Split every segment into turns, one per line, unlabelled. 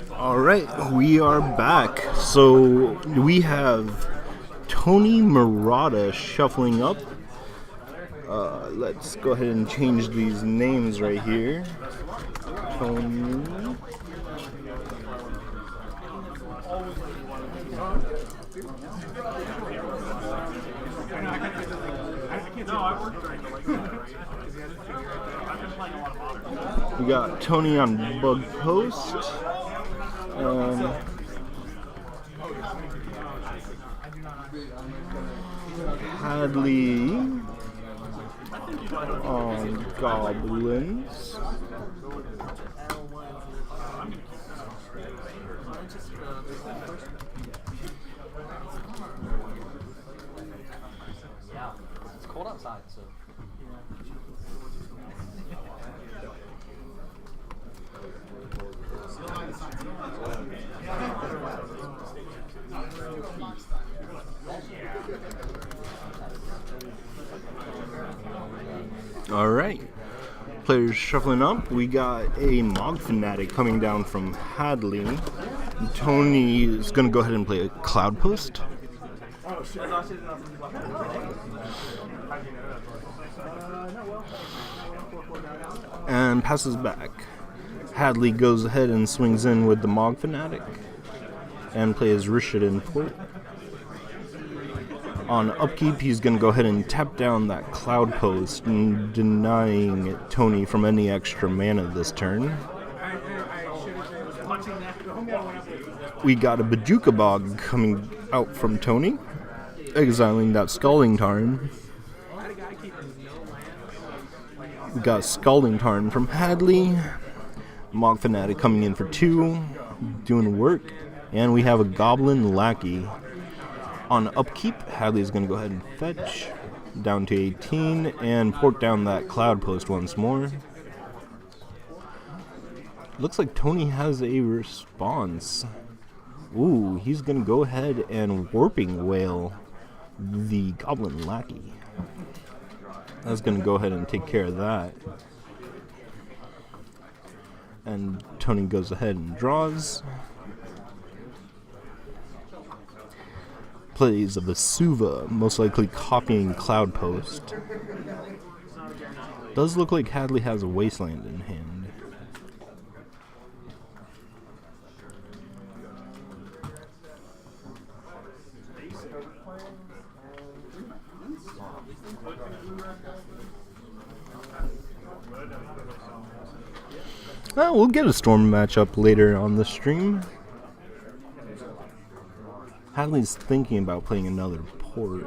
Alright, we are back. So we have Tony Murata shuffling up. Let's go ahead and change these names right here. Tony. We got Tony on Bug Post. Hadley on Goblins.
It's cold outside, so.
Alright. Players shuffling up. We got a Mog Fanatic coming down from Hadley. Tony is going to go ahead and play a Cloud Post. And passes back. Hadley goes ahead and swings in with the Mog Fanatic and plays Rishadan Port. On upkeep, he's going to go ahead and tap down that Cloud Post, and denying Tony from any extra mana this turn. We got a Bajuka Bog coming out from Tony, exiling that Scalding Tarn. We got Scalding Tarn from Hadley. Mog Fanatic coming in for 2, doing work. And we have a Goblin Lackey. On upkeep, Hadley's going to go ahead and fetch down to 18 and port down that Cloud Post once more. Looks like Tony has a response. Ooh, he's going to go ahead and Warping Whale the Goblin Lackey. That's going to go ahead and take care of that. And Tony goes ahead and draws. Plays a Vesuva, most likely copying Cloud Post. Does look like Hadley has a Wasteland in hand. We'll get a Storm matchup later on the stream. Hadley's thinking about playing another port.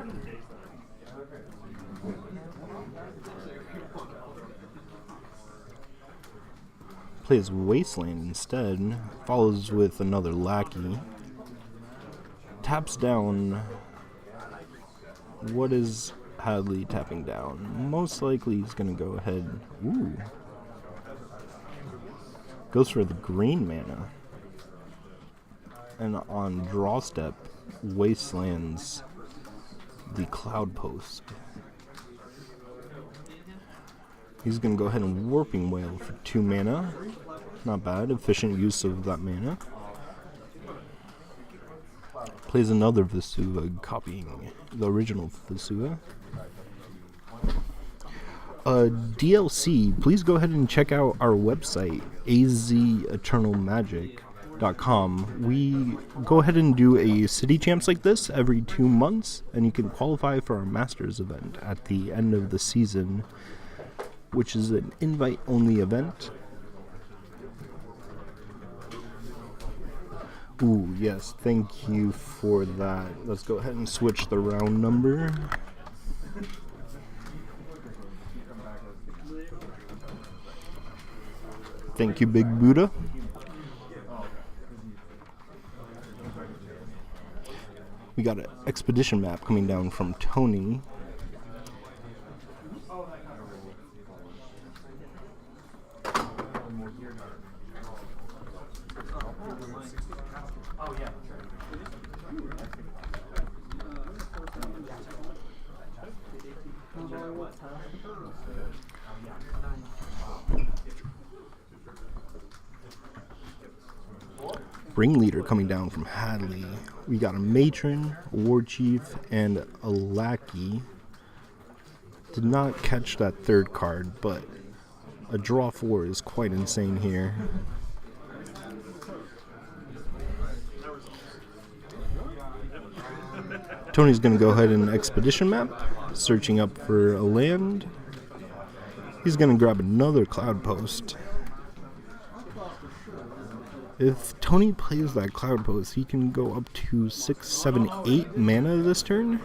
Plays Wasteland instead. Follows with another Lackey. Taps down. What is Hadley tapping down? Most likely he's going to go ahead. Ooh. Goes for the green mana. And on draw step, Wastelands the Cloud Post. He's going to go ahead and Warping Whale for 2 mana. Not bad, efficient use of that mana. Plays another Vesuva, copying the original Vesuva. DLC, please go ahead and check out our website, azeternalmagic.com. We go ahead and do a city champs like this every 2 months, and you can qualify for our Masters event at the end of the season, which is an invite-only event. Ooh, yes, thank you for that. Let's go ahead and switch the round number. Thank you, Big Buddha. We got an expedition map coming down from Tony. ringleader coming down from Hadley. We got a matron, a war chief, and a lackey. Did not catch that third card, but a draw 4 is quite insane here. Tony's going to go ahead and expedition map, searching up for a land. He's going to grab another cloud post. If Tony plays that cloud post, he can go up to 6, 7, 8 mana this turn.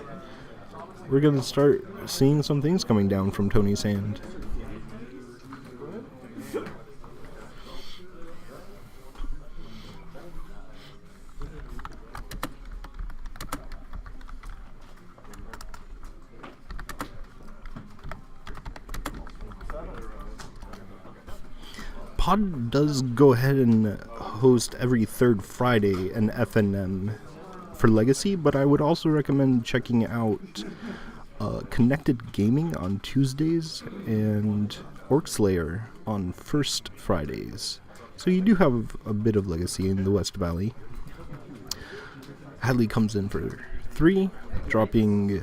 We're going to start seeing some things coming down from Tony's hand. Pod does go ahead and host every third Friday an FNM for Legacy, but I would also recommend checking out Connected Gaming on Tuesdays and Orc Slayer on first Fridays. So you do have a bit of Legacy in the West Valley. Hadley comes in for 3, dropping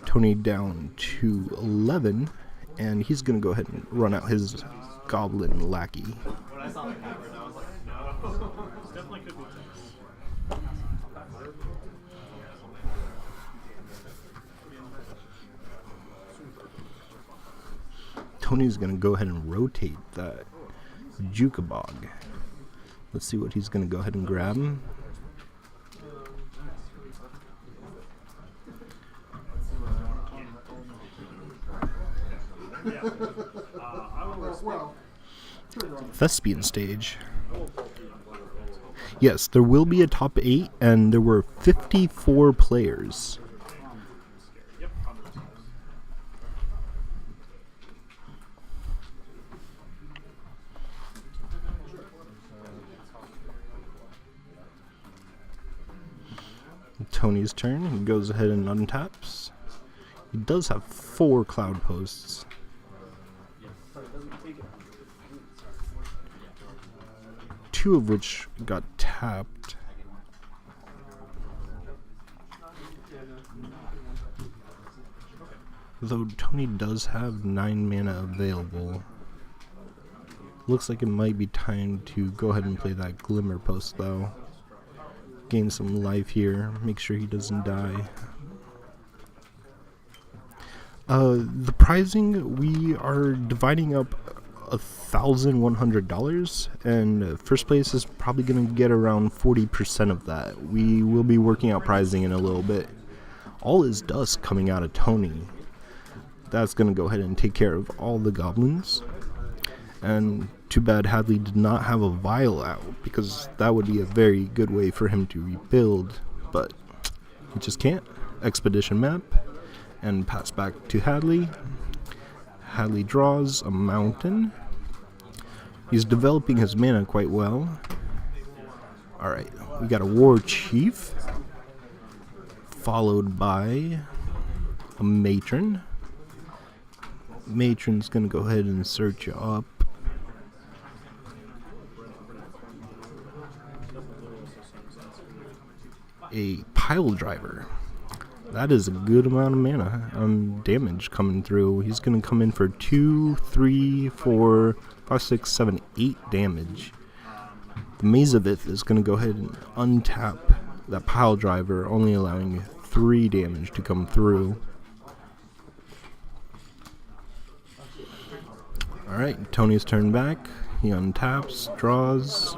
Tony down to 11, and he's going to go ahead and run out his Goblin lackey.
When I saw the cavern, I was like, no. Definitely could be
Tony's going to go ahead and rotate that Jukabog. Let's see what he's going to go ahead and grab. Thespian stage. Yes, there will be a top 8, and there were 54 players. Tony's turn. He goes ahead and untaps. He does have 4 cloud posts. Two of which got tapped. Though Tony does have 9 mana available. Looks like it might be time to go ahead and play that Glimmer post though. Gain some life here, make sure he doesn't die. The pricing, we are dividing up $1,100, and first place is probably going to get around 40% of that. We will be working out pricing in a little bit. All is dust coming out of Tony. That's going to go ahead and take care of all the goblins. And too bad Hadley did not have a vial out, because that would be a very good way for him to rebuild, but he just can't. Expedition map, and pass back to Hadley. Hadley draws a mountain. He's developing his mana quite well. Alright, we got a war chief, followed by a matron. Matron's gonna go ahead and search up a pile driver. That is a good amount of mana damage coming through. He's going to come in for 2, 3, 4, 5, 6, 7, 8 damage. The Mazavith is going to go ahead and untap that pile driver, only allowing 3 damage to come through. Alright, Tony's turn back. He untaps, draws,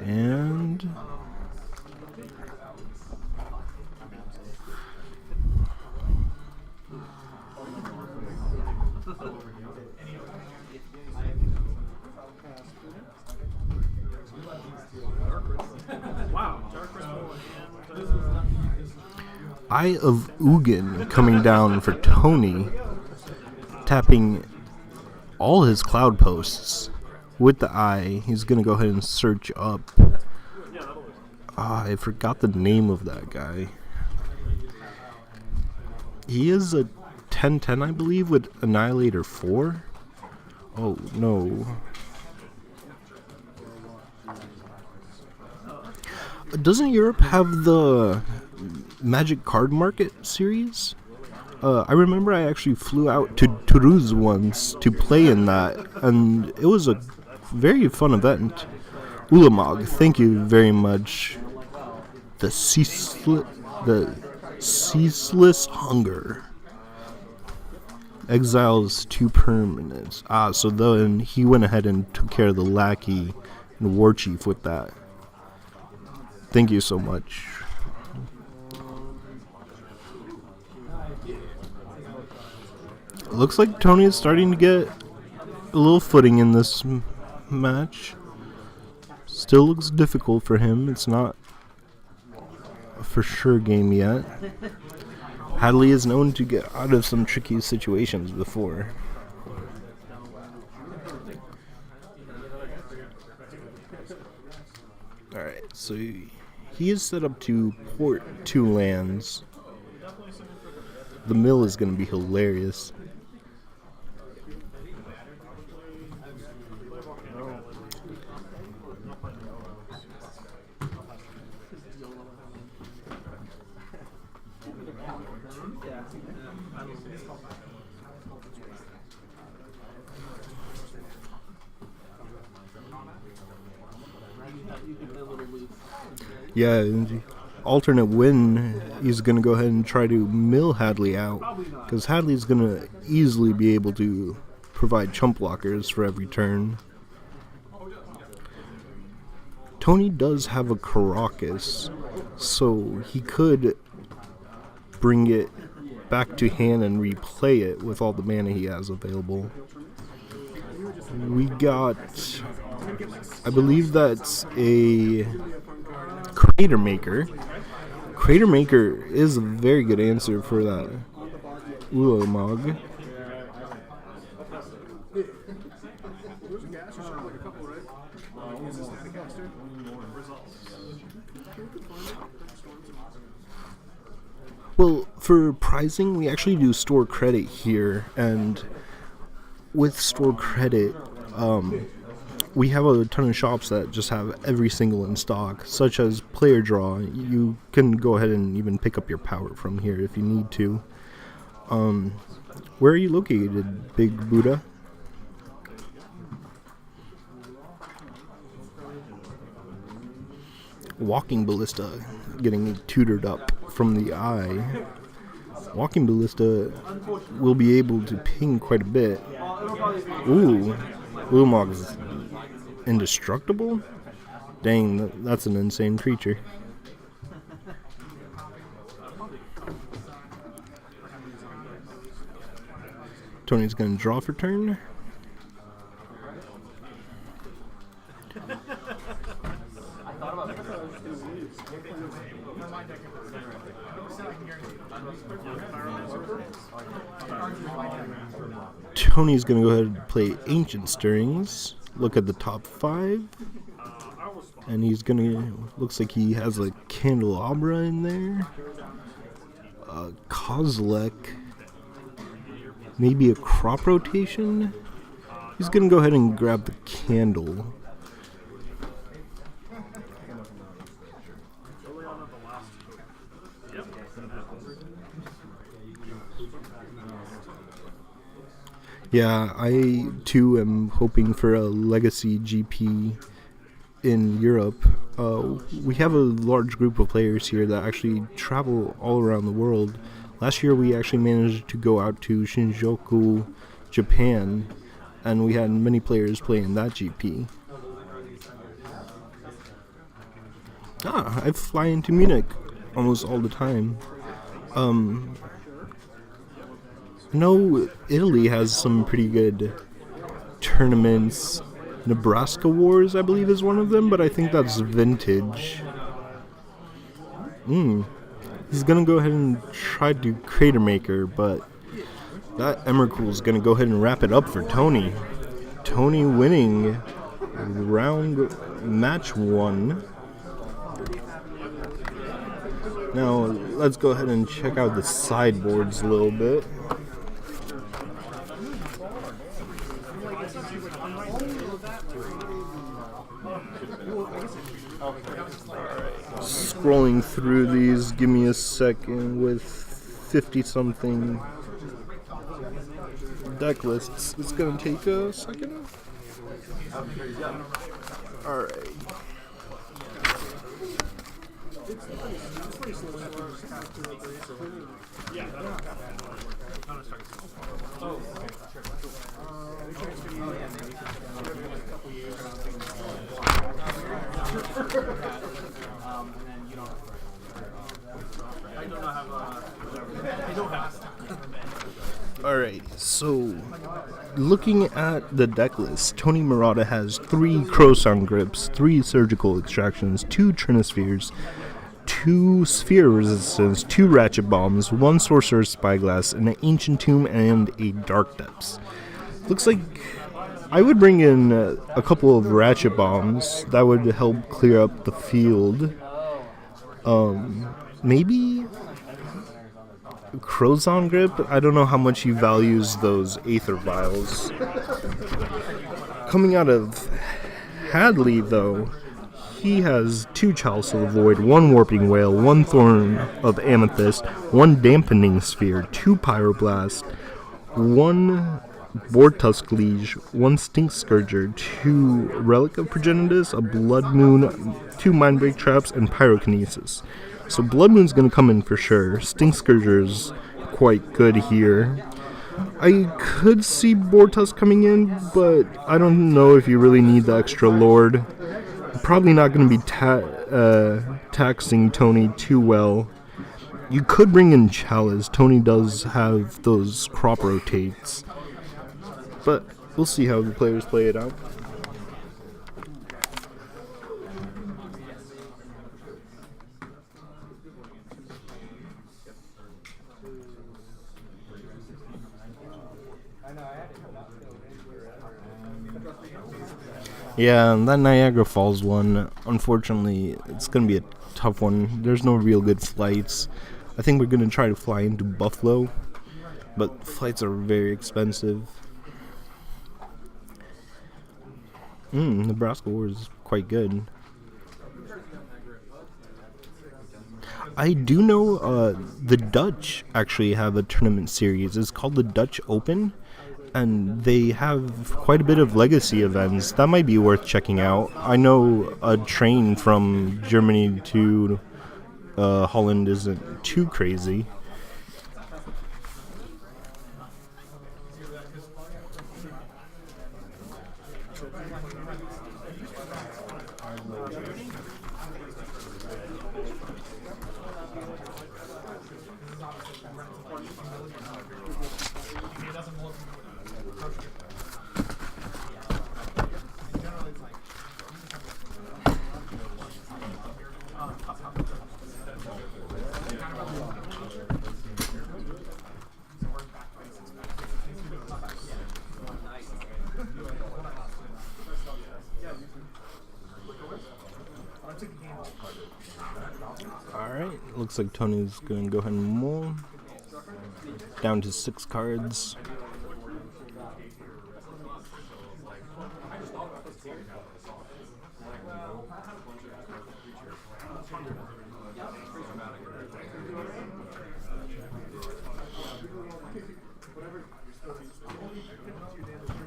and Eye of Ugin coming down for Tony, tapping all his cloud posts with the eye. He's gonna go ahead and search up. I forgot the name of that guy. He is a 10/10, I believe, with Annihilator 4. Oh no. Doesn't Europe have the Magic Card Market series? I remember I actually flew out to Toulouse once to play in that, and it was a very fun event. Ulamog, thank you very much. The ceaseless hunger. Exiles to permanence. So then he went ahead and took care of the lackey and war chief with that. Thank you so much. Looks like Tony is starting to get a little footing in this match. Still looks difficult for him. It's not a for sure game yet. Hadley is known to get out of some tricky situations before. Alright, so he is set up to port 2 lands. The mill is going to be hilarious. Yeah, alternate win, he's going to go ahead and try to mill Hadley out, because Hadley's going to easily be able to provide chump blockers for every turn. Tony does have a Caracas, so he could bring it back to hand and replay it with all the mana he has available. We got, I believe that's a Crater Maker. Crater Maker is a very good answer for that Ulamog. Well, for pricing, we actually do store credit here, and with store credit, we have a ton of shops that just have every single in stock, such as Player Draw. You can go ahead and even pick up your power from here if you need to. Where are you located, Big Buddha? Walking Ballista getting tutored up from the eye. Walking Ballista will be able to ping quite a bit. Ooh, Ulamog is indestructible? Dang, that's an insane creature. Tony's gonna draw for turn. Tony's gonna go ahead and play Ancient Stirrings. Look at the top 5. And he's gonna, looks like he has a Candelabra in there. Kozilek. Maybe a Crop Rotation. He's gonna go ahead and grab the Candle. Yeah, I too am hoping for a Legacy GP in Europe. We have a large group of players here that actually travel all around the world. Last year we actually managed to go out to Shinjuku, Japan, and we had many players playing that GP. I fly into Munich almost all the time. No, Italy has some pretty good tournaments. Nebraska Wars, I believe, is one of them, but I think that's vintage. He's gonna go ahead and try to do Crater Maker, but that Emrakul is gonna go ahead and wrap it up for Tony. Tony winning match 1. Now, let's go ahead and check out the sideboards a little bit. Scrolling through these, give me a second, with 50 something deck lists. It's gonna take a second. Alright. Alright, so looking at the deck list, Tony Murata has 3 Crow-Sound Grips, 3 Surgical Extractions, 2 Trinispheres, 2 Sphere Resistance, 2 Ratchet Bombs, 1 Sorcerer's Spyglass, an Ancient Tomb, and a Dark Depths. Looks like I would bring in a couple of Ratchet Bombs. That would help clear up the field. Maybe Crozon Grip? I don't know how much he values those Aether Vials. Coming out of Hadley, though, he has 2 Chalice of the Void, 1 Warping Whale, 1 Thorn of Amethyst, 1 Dampening Sphere, 2 Pyroblast, 1 Vortusk Liege, 1 Stink Scourger, 2 Relic of Progenitus, a Blood Moon, 2 Mindbreak Traps, and Pyrokinesis. So Blood Moon's going to come in for sure. Stink Scourger's quite good here. I could see Vortusk coming in, but I don't know if you really need the extra Lord. Probably not going to be taxing Tony too well. You could bring in Chalice. Tony does have those crop rotates. But we'll see how the players play it out. Yeah, that Niagara Falls one, unfortunately, it's going to be a tough one. There's no real good flights. I think we're going to try to fly into Buffalo, but flights are very expensive. Nebraska War is quite good. I do know the Dutch actually have a tournament series. It's called the Dutch Open, and they have quite a bit of legacy events. That might be worth checking out. I know a train from Germany to Holland isn't too crazy. Alright, looks like Tony's going to go ahead and mull. Down to 6 cards.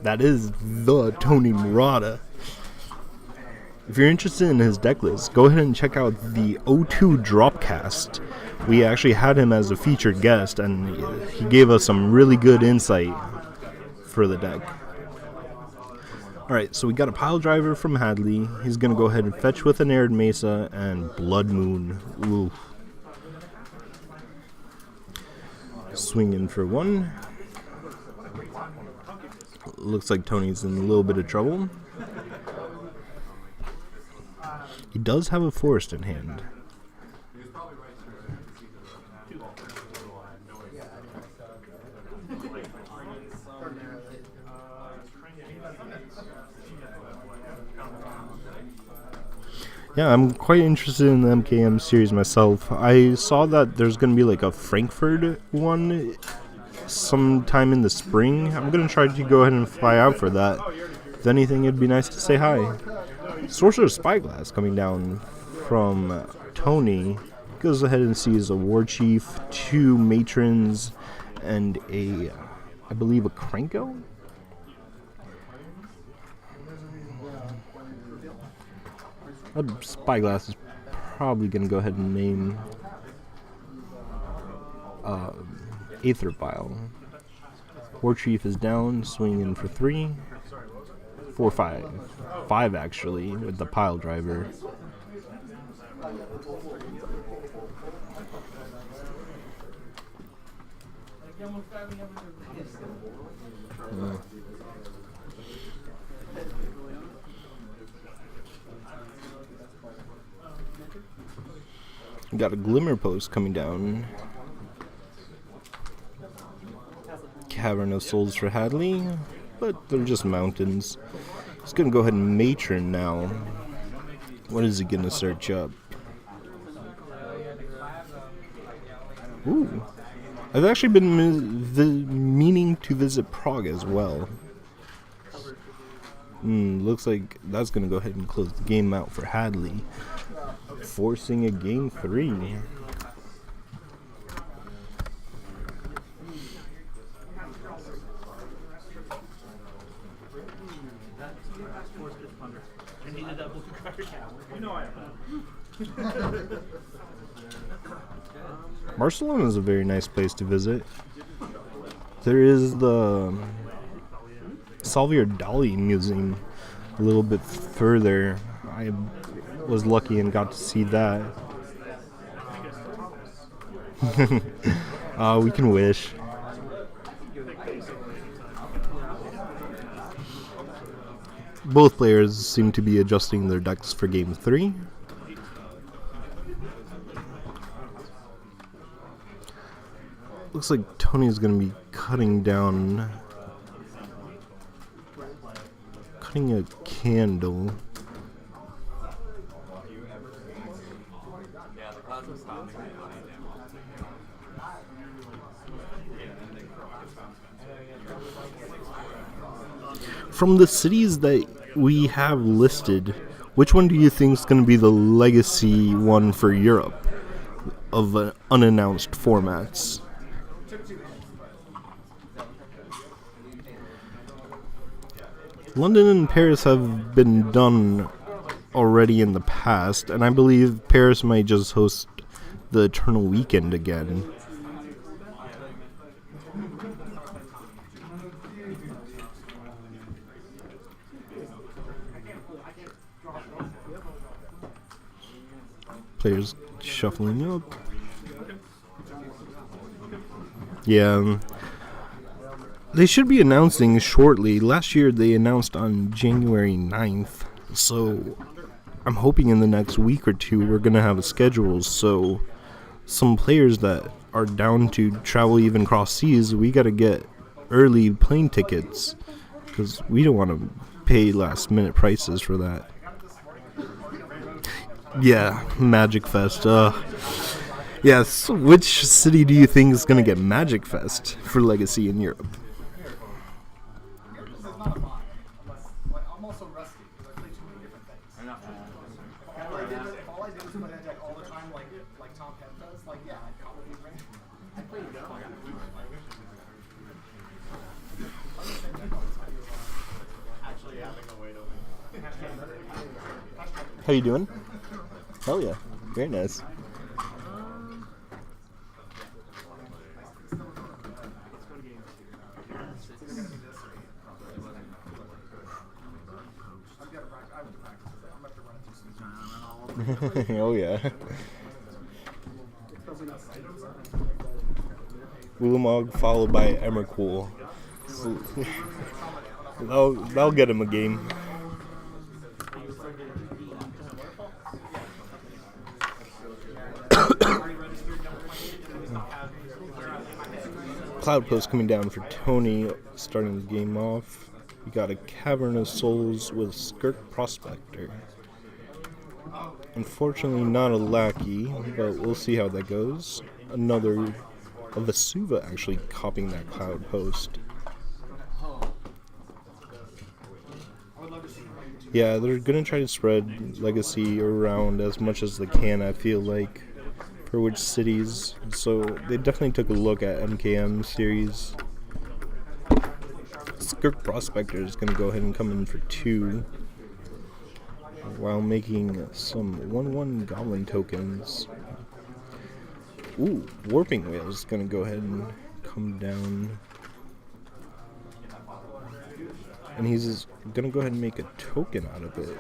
That is the Tony Murata. If you're interested in his deck list, go ahead and check out the O2 Dropcast. We actually had him as a featured guest, and he gave us some really good insight for the deck. Alright, so we got a Pile Driver from Hadley. He's going to go ahead and fetch with an Arid Mesa and Blood Moon. Ooh. Swinging for 1. Looks like Tony's in a little bit of trouble. He does have a forest in hand. Yeah, I'm quite interested in the MKM series myself. I saw that there's going to be like a Frankfurt one sometime in the spring. I'm going to try to go ahead and fly out for that. If anything, it'd be nice to say hi. Sorcerer's Spyglass coming down from Tony. Goes ahead and sees a War Chief, 2 Matrons, and I believe a Krenko? Spyglass is probably going to go ahead and name Aether Vial. War Chief is down, swinging for 3. 4, 5. 5 actually, with the pile driver. Got a Glimmer Post coming down. Cavern of Souls for Hadley, but they're just mountains. He's gonna go ahead and Matron now. What is he gonna search up? Ooh. I've actually been meaning to visit Prague as well. Looks like that's gonna go ahead and close the game out for Hadley, forcing a game 3. Barcelona is a very nice place to visit. There is the Salvador Dali Museum a little bit further. I was lucky and got to see that. We can wish. Both players seem to be adjusting their decks for game 3. Looks like Tony's going to be cutting a candle. From the cities that we have listed, which one do you think is going to be the legacy one for Europe of unannounced formats? London and Paris have been done already in the past, and I believe Paris might just host the Eternal Weekend again. Players shuffling up. Yeah. They should be announcing shortly. Last year they announced on January 9th. So I'm hoping in the next week or two we're going to have a schedule. So some players that are down to travel even cross seas, we got to get early plane tickets. Because we don't want to pay last minute prices for that. Yeah, Magic Fest. Yes, which city do you think is going to get Magic Fest for Legacy in Europe? How you doing? Hell yeah, very nice. Oh yeah. Ulamog followed by Emrakul. So, that'll get him a game. Cloud Post coming down for Tony, starting the game off. We got a Cavern of Souls with Skirk Prospector. Unfortunately not a lackey, but we'll see how that goes. Another a Vesuva actually copying that Cloud Post. Yeah, they're gonna try to spread Legacy around as much as they can, I feel like, for which cities. So they definitely took a look at MKM series. Skirk Prospector is gonna go ahead and come in for 2, while making some 1/1 Goblin tokens. Ooh, Warping Whale is gonna go ahead and come down. And he's just gonna go ahead and make a token out of it.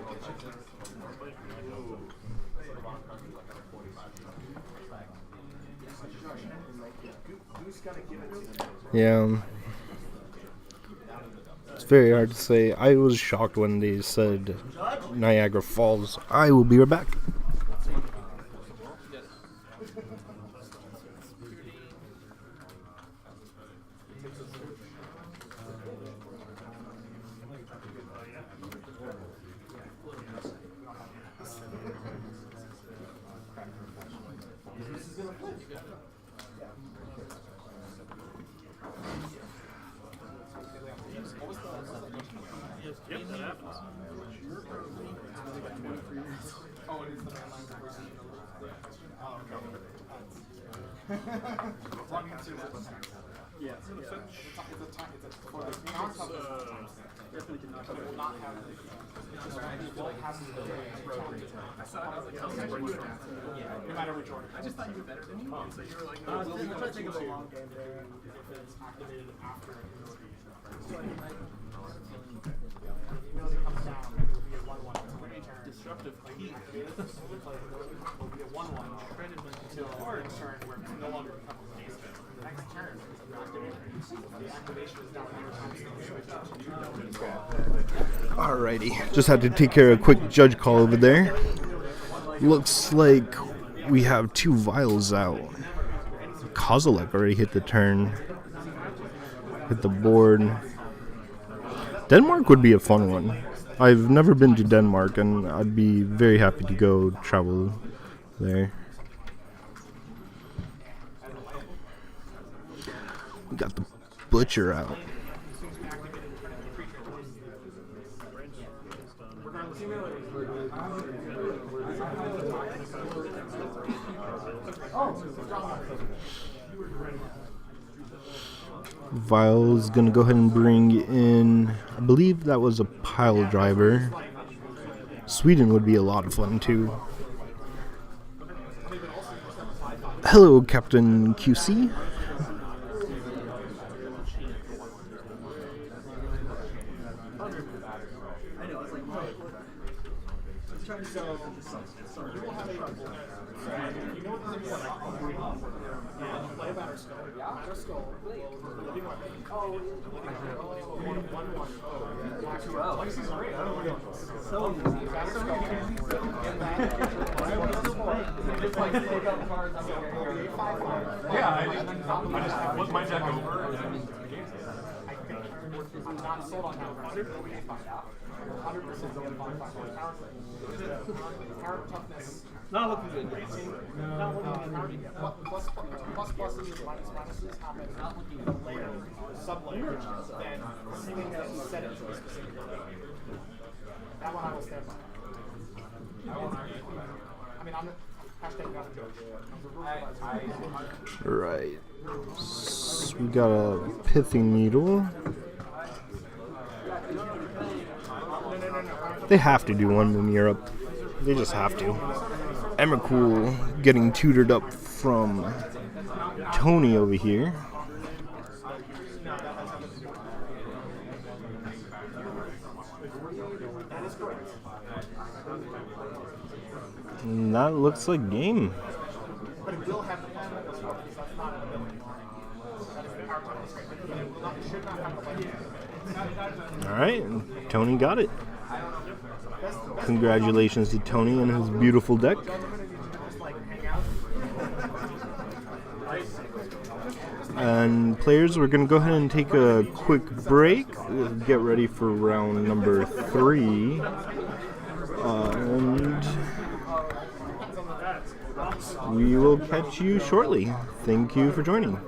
Yeah. It's very hard to say. I was shocked when they said Niagara Falls. I will be right back.
Yep, that happens.
Oh, it is the landline version. Oh, okay. Yeah. It's for the count of definitely did not, but it will not have the no matter which order. I just thought you were better than me. So you were like, no, I'm trying to think of a long game there if it's activated after it comes down, it will be a 1/1 until the turn. Disruptive heat. It will be a 1/1 until the next turn where it's no longer becomes a base. The next turn is the activation is down every time.
Alrighty, just had to take care of a quick judge call over there. Looks like we have 2 vials out. Kozilek already hit the turn. Hit the board. Denmark would be a fun one. I've never been to Denmark, and I'd be very happy to go travel there. We got the Butcher out. Vile's gonna go ahead and bring in, I believe that was a pile driver. Sweden would be a lot of fun too. Hello, Captain QC.
I looked my deck over.
I'm not sold on that. 100% power toughness.
Not looking good.
Not looking good. Plus pluses and minuses happen in a layer, sub-layer, than seeming as you set it to a specific layer. That one I will stand by. I mean, I'm hashtag not a joke.
Right. So we got a Pithing Needle. They have to do one in Europe. They just have to. Emrakul getting tutored up from Tony over here. And that looks like game. Alright, Tony got it. Congratulations to Tony and his beautiful deck. And players, we're going to go ahead and take a quick break. Get ready for round number 3. And we will catch you shortly. Thank you for joining.